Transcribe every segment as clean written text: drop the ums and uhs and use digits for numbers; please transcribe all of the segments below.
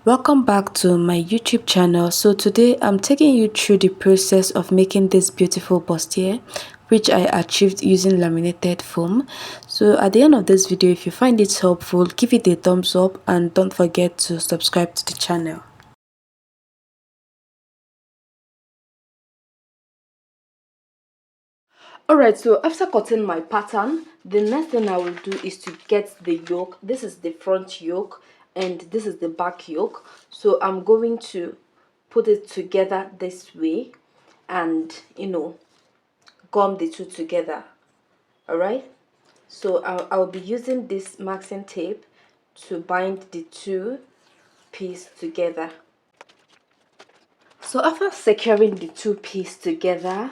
Welcome back to my YouTube channel. So today I'm taking you through the process of making this beautiful bustier, which I achieved using laminated foam. So at the end of this video, if you find it helpful, give it a thumbs up and don't forget to subscribe to the channel. Alright, so after cutting my pattern, the next thing I will do is to get the yoke. This is the front yoke and this is the back yoke. So I'm going to put it together this way and gum the two together. Alright, so I'll be using this masking tape to bind the two pieces together. So after securing the two pieces together,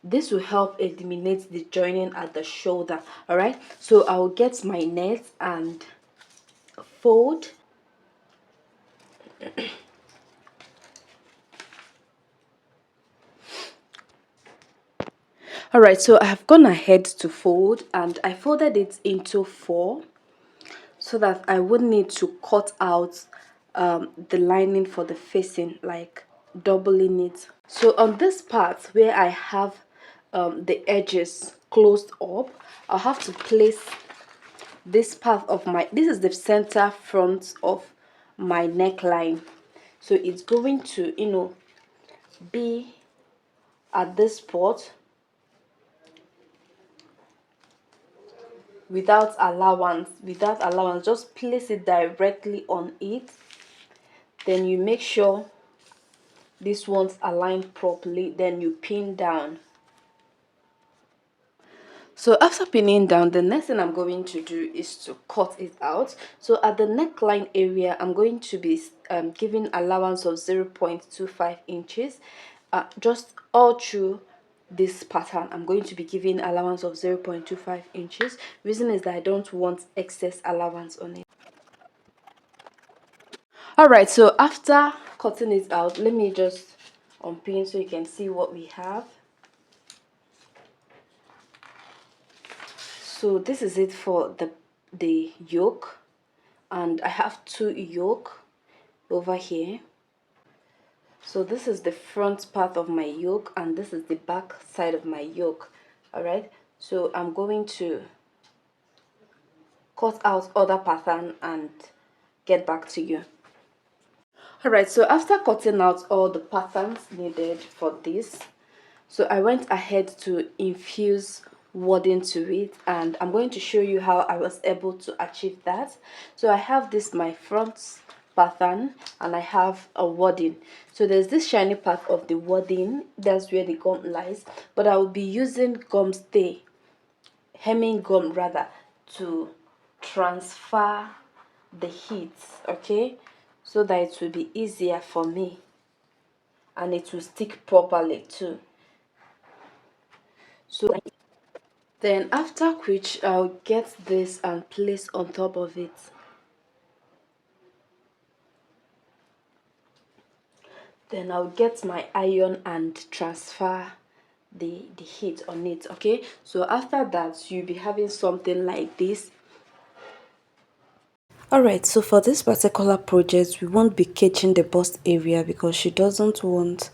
this will help eliminate the joining at the shoulder. All right, so I'll get my net and fold. All right, so I have gone ahead to fold and I folded it into 4 so that I wouldn't need to cut out the lining for the facing, like doubling it. So on this part where I have the edges closed up, I'll have to place this part of this is the center front of my neckline. So it's going to be at this spot without allowance. Just place it directly on it. Then you make sure this one's aligned properly, then you pin down. So after pinning down, the next thing I'm going to do is to cut it out. So at the neckline area, I'm going to be giving allowance of 0.25 inches. Just all through this pattern, I'm going to be giving allowance of 0.25 inches. Reason is that I don't want excess allowance on it. Alright, so after cutting it out, let me just unpin so you can see what we have. So this is it for the yoke, and I have 2 yoke over here. So this is the front part of my yoke and this is the back side of my yoke. All right, so I'm going to cut out other pattern and get back to you. All right, so after cutting out all the patterns needed for this, so I went ahead to infuse wording to it, and I'm going to show you how I was able to achieve that. So I have this my front pattern and I have a wording. So there's this shiny part of the wording, that's where the gum lies, but I will be using gum stay, hemming gum rather, to transfer the heat, okay, so that it will be easier for me and it will stick properly too. So then after which I'll get this and place on top of it. Then I'll get my iron and transfer the heat on it. Okay, so after that you'll be having something like this. Alright, so for this particular project we won't be caging the bust area because she doesn't want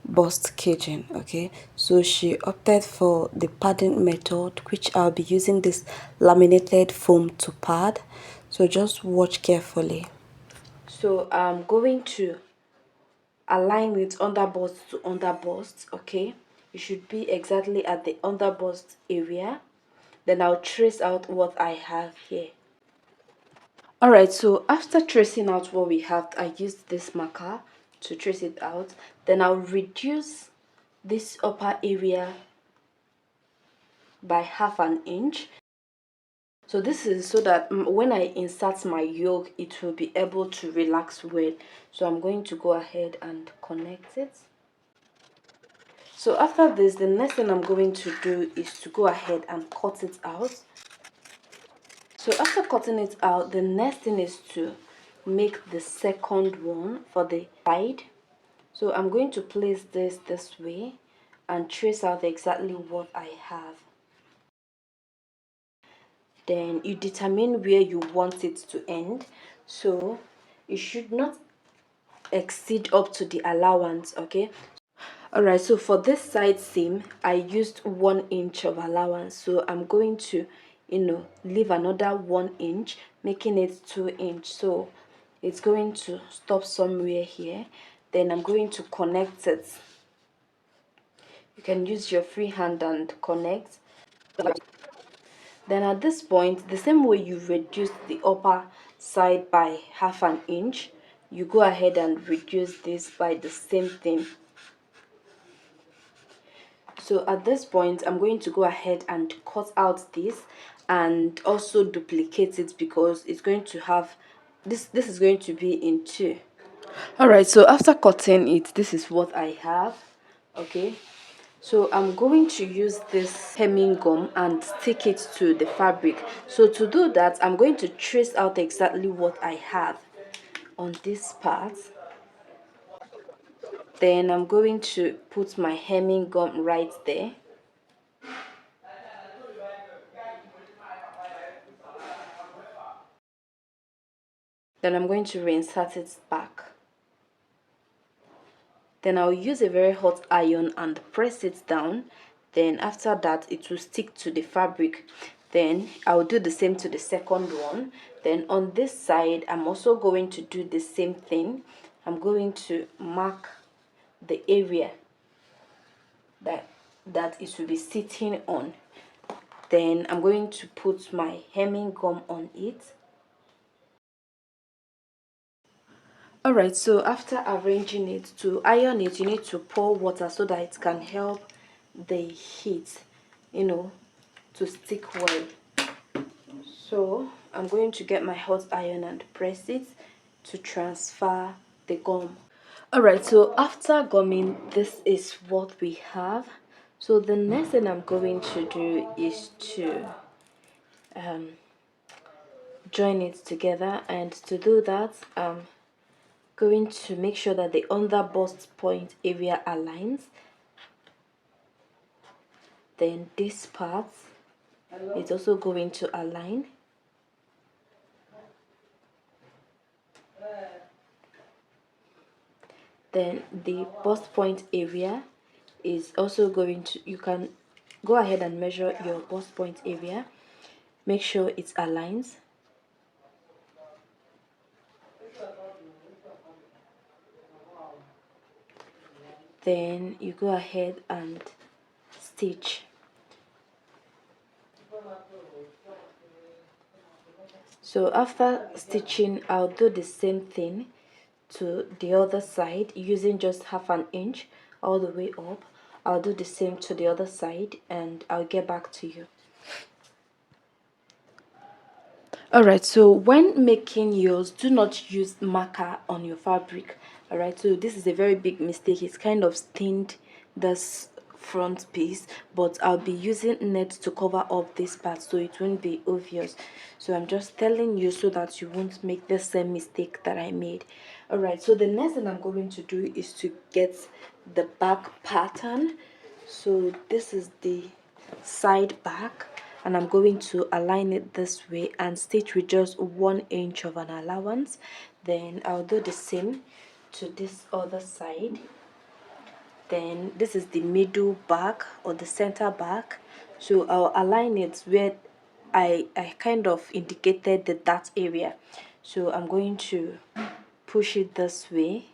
bust caging. Okay, so she opted for the padding method, which I'll be using this laminated foam to pad, so just watch carefully. So I'm going to align with underbust to underbust. Okay, it should be exactly at the underbust area. Then I'll trace out what I have here. Alright, so after tracing out what we have, I used this marker to trace it out. Then I'll reduce this upper area by 1/2 inch. So this is so that when I insert my yoke, it will be able to relax well. So I'm going to go ahead and connect it. So after this, the next thing I'm going to do is to go ahead and cut it out. So after cutting it out, the next thing is to make the second one for the side. So I'm going to place this way and trace out exactly what I have. Then you determine where you want it to end. So it should not exceed up to the allowance. Okay, all right, so for this side seam I used 1 inch of allowance, so I'm going to leave another 1 inch, making it 2 inch. So it's going to stop somewhere here. Then I'm going to connect it. You can use your free hand and connect. Then at this point, the same way you reduce the upper side by 1/2 inch, you go ahead and reduce this by the same thing. So at this point, I'm going to go ahead and cut out this and also duplicate it, because it's going to have this is going to be in 2. All right, so after cutting it, this is what I have. Okay, so I'm going to use this hemming gum and stick it to the fabric. So to do that, I'm going to trace out exactly what I have on this part. Then I'm going to put my hemming gum right there. Then I'm going to reinsert it back. Then I'll use a very hot iron and press it down. Then after that, it will stick to the fabric. Then I'll do the same to the second one. Then on this side, I'm also going to do the same thing. I'm going to mark the area that it will be sitting on. Then I'm going to put my hemming gum on it. Alright, so after arranging it, to iron it, you need to pour water so that it can help the heat, to stick well. So I'm going to get my hot iron and press it to transfer the gum. Alright, so after gumming, this is what we have. So the next thing I'm going to do is to join it together, and to do that, going to make sure that the under bust point area aligns. Then this part is also going to align. Then the bust point area is also going to, you can go ahead and measure your bust point area, make sure it aligns. Then you go ahead and stitch. So after stitching, I'll do the same thing to the other side using just 1/2 inch all the way up. I'll do the same to the other side and I'll get back to you. Alright, so when making yours, do not use marker on your fabric. Alright, so this is a very big mistake. It's kind of stained this front piece, but I'll be using net to cover up this part so it won't be obvious. So I'm just telling you so that you won't make the same mistake that I made. Alright, so the next thing I'm going to do is to get the back pattern. So this is the side back, and I'm going to align it this way and stitch with just 1 inch of an allowance. Then I'll do the same to this other side. Then this is the middle back or the center back, so I'll align it where I kind of indicated that area. So I'm going to push it this way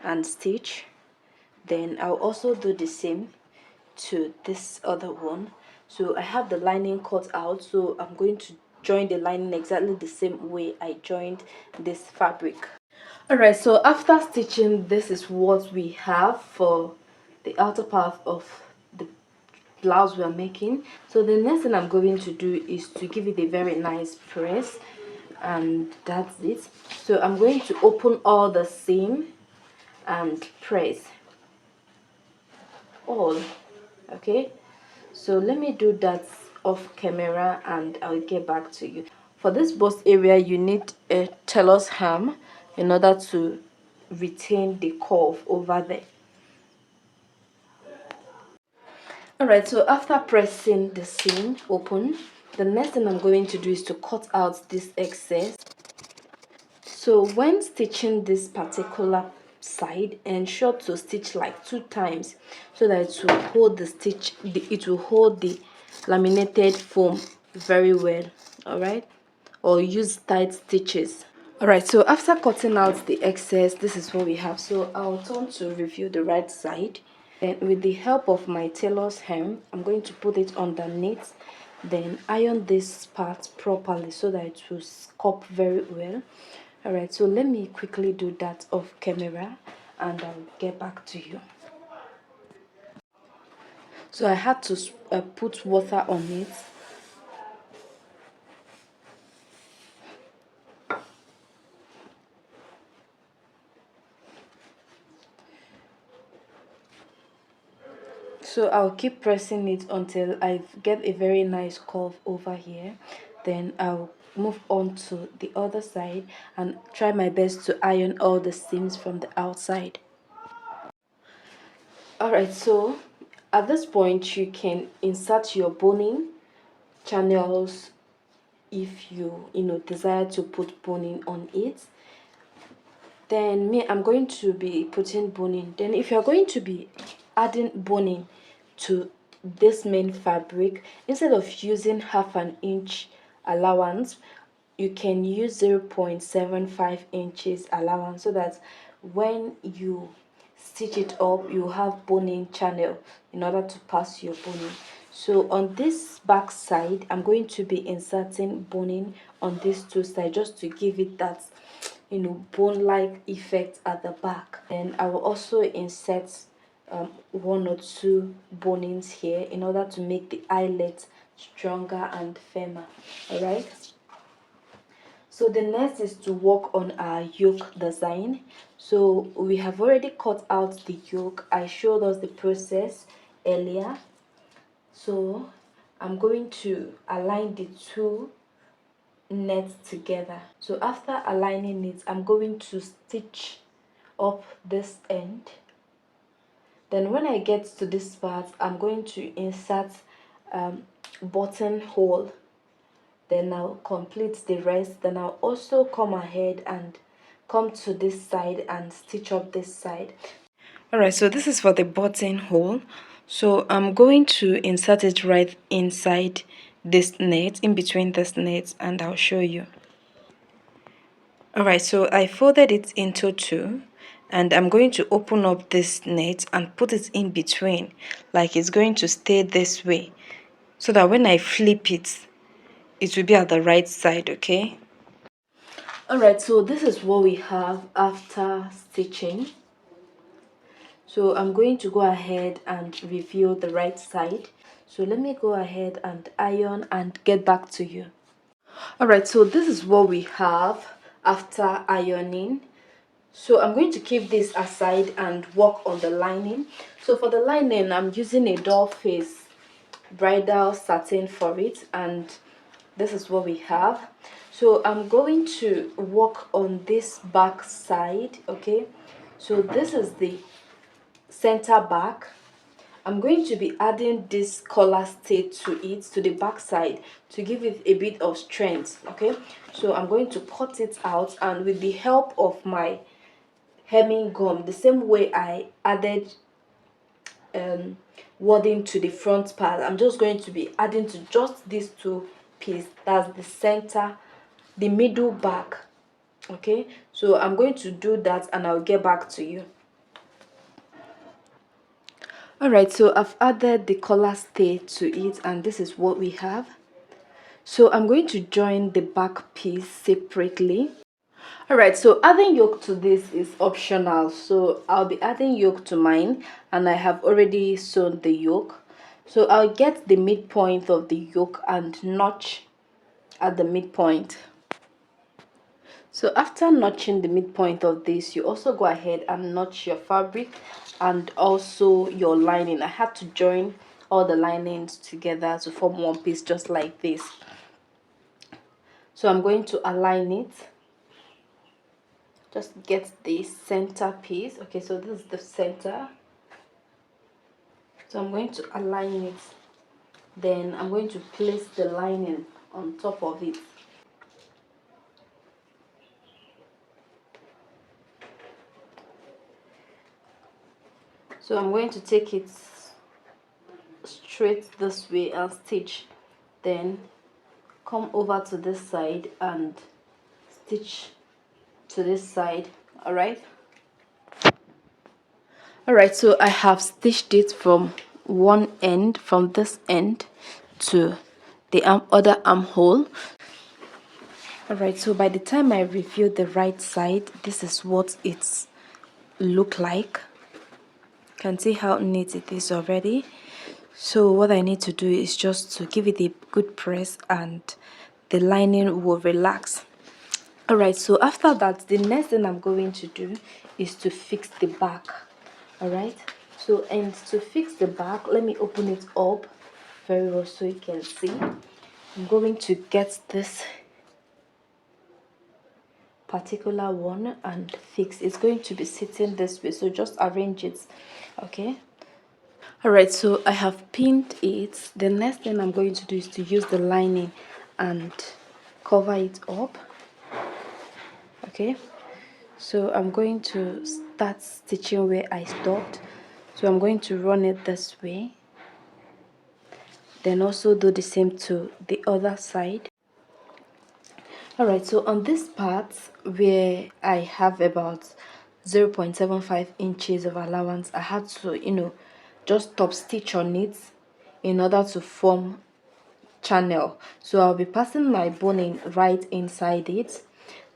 and stitch. Then I'll also do the same to this other one. So I have the lining cut out, so I'm going to join the lining exactly the same way I joined this fabric. Alright, so after stitching, this is what we have for the outer part of the blouse we are making. So the next thing I'm going to do is to give it a very nice press, and that's it. So I'm going to open all the seam and press all. Okay, so let me do that off camera and I'll get back to you. For this bust area, you need a tailor's ham in order to retain the curve over there. Alright, so after pressing the seam open, the next thing I'm going to do is to cut out this excess. So when stitching this particular side, ensure to stitch like 2 times so that it will hold the stitch, it will hold the laminated foam very well. All right, or use tight stitches. All right, so after cutting out the excess, this is what we have. So I'll turn to review the right side, and with the help of my tailor's hem, I'm going to put it underneath, then iron this part properly so that it will scope very well. All right, so let me quickly do that off camera and I'll get back to you. So I had to put water on it. So I'll keep pressing it until I get a very nice curve over here. Then I'll move on to the other side and try my best to iron all the seams from the outside. Alright, so at this point you can insert your boning channels if you desire to put boning on it. Then I'm going to be putting boning. Then if you're going to be adding boning to this main fabric, instead of using half an inch allowance, you can use 0.75 inches allowance, so that when you stitch it up you have boning channel in order to pass your boning. So on this back side, I'm going to be inserting boning on these two sides just to give it that bone-like effect at the back. And I will also insert 1 or 2 bonings here in order to make the eyelet stronger and firmer. All right, so the next is to work on our yoke design. So we have already cut out the yoke. I showed us the process earlier. So I'm going to align the two nets together. So after aligning it, I'm going to stitch up this end. Then when I get to this part, I'm going to insert buttonhole. Then I'll complete the rest. Then I'll also come ahead and come to this side and stitch up this side. All right, so this is for the buttonhole. So I'm going to insert it right inside this net, in between this net, and I'll show you. All right, so I folded it into 2, and I'm going to open up this net and put it in between, like it's going to stay this way, so that when I flip it, it will be at the right side. Okay. All right, so this is what we have after stitching. So I'm going to go ahead and review the right side. So let me go ahead and iron and get back to you. All right, so this is what we have after ironing. So I'm going to keep this aside and work on the lining. So for the lining, I'm using a doll face bridal satin for it, and this is what we have. So I'm going to work on this back side. Okay, so this is the center back. I'm going to be adding this collar stay to it, to the back side, to give it a bit of strength. Okay, so I'm going to cut it out, and with the help of my hemming gum, the same way I added wording to the front part, I'm just going to be adding to just these 2 pieces. That's the center, the middle back. Okay, so I'm going to do that and I'll get back to you. All right, so I've added the collar stay to it, and this is what we have. So I'm going to join the back piece separately. All right, so adding yoke to this is optional, so I'll be adding yoke to mine, and I have already sewn the yoke. So I'll get the midpoint of the yoke and notch at the midpoint. So after notching the midpoint of this, you also go ahead and notch your fabric and also your lining. I had to join all the linings together to form one piece, just like this. So I'm going to align it. Just get the center piece. Okay, so this is the center. So I'm going to align it. Then I'm going to place the lining on top of it. So I'm going to take it straight this way and stitch, then come over to this side and stitch to this side. All right, so I have stitched it from one end, from this end to the other armhole. All right, so by the time I review the right side, this is what it's look like. You can see how neat it is already. So what I need to do is just to give it a good press and the lining will relax. All right, so after that, the next thing I'm going to do is to fix the back. All right, so and to fix the back, let me open it up very well so you can see. I'm going to get this particular one and fix. It's going to be sitting this way, so just arrange it. Okay. All right, so I have pinned it. The next thing I'm going to do is to use the lining and cover it up. Okay, so I'm going to start stitching where I stopped. So I'm going to run it this way, then also do the same to the other side. All right, so on this part where I have about 0.75 inches of allowance, I had to just top stitch on it in order to form channel. So I'll be passing my boning right inside it.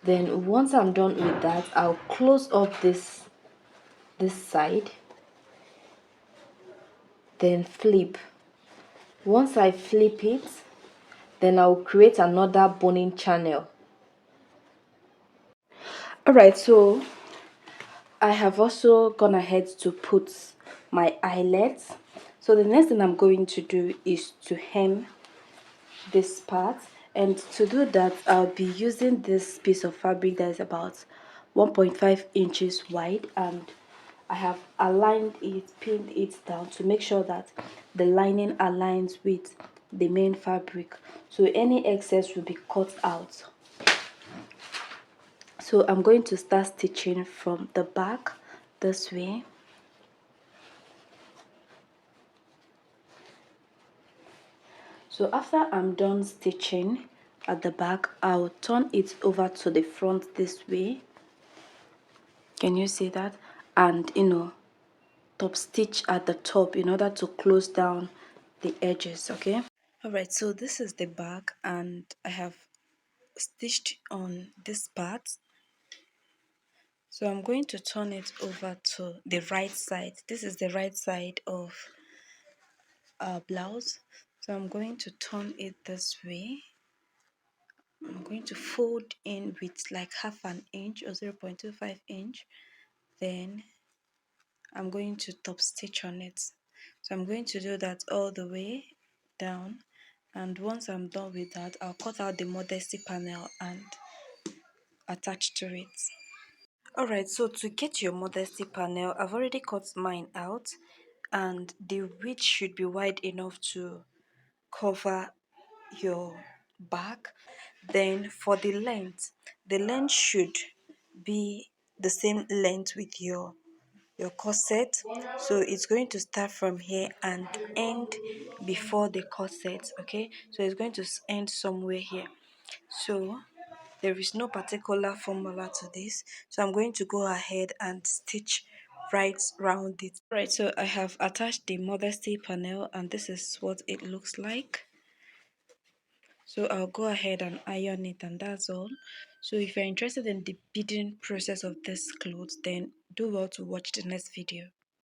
Then once I'm done with that, I'll close up this side, then flip. Once I flip it, then I'll create another boning channel. All right, so I have also gone ahead to put my eyelets. So the next thing I'm going to do is to hem this part, and to do that I'll be using this piece of fabric that is about 1.5 inches wide, and I have aligned it, pinned it down to make sure that the lining aligns with the main fabric, so any excess will be cut out. So I'm going to start stitching from the back this way. So after I'm done stitching at the back, I'll turn it over to the front this way. Can you see that? And top stitch at the top in order to close down the edges. Okay. All right, so this is the back and I have stitched on this part. So I'm going to turn it over to the right side. This is the right side of our blouse. So I'm going to turn it this way. I'm going to fold in with like half an inch or 0.25 inch. Then I'm going to top stitch on it. So I'm going to do that all the way down, and once I'm done with that, I'll cut out the modesty panel and attach to it. Alright, so to get your modesty panel, I've already cut mine out, and the width should be wide enough to cover your back. Then for the length should be the same length with your corset. So it's going to start from here and end before the corset. Okay, so it's going to end somewhere here. So there is no particular formula to this, so I'm going to go ahead and stitch right round it. Right, so I have attached the modesty panel and this is what it looks like. So I'll go ahead and iron it, and that's all. So if you're interested in the beading process of this clothes, then do well to watch the next video.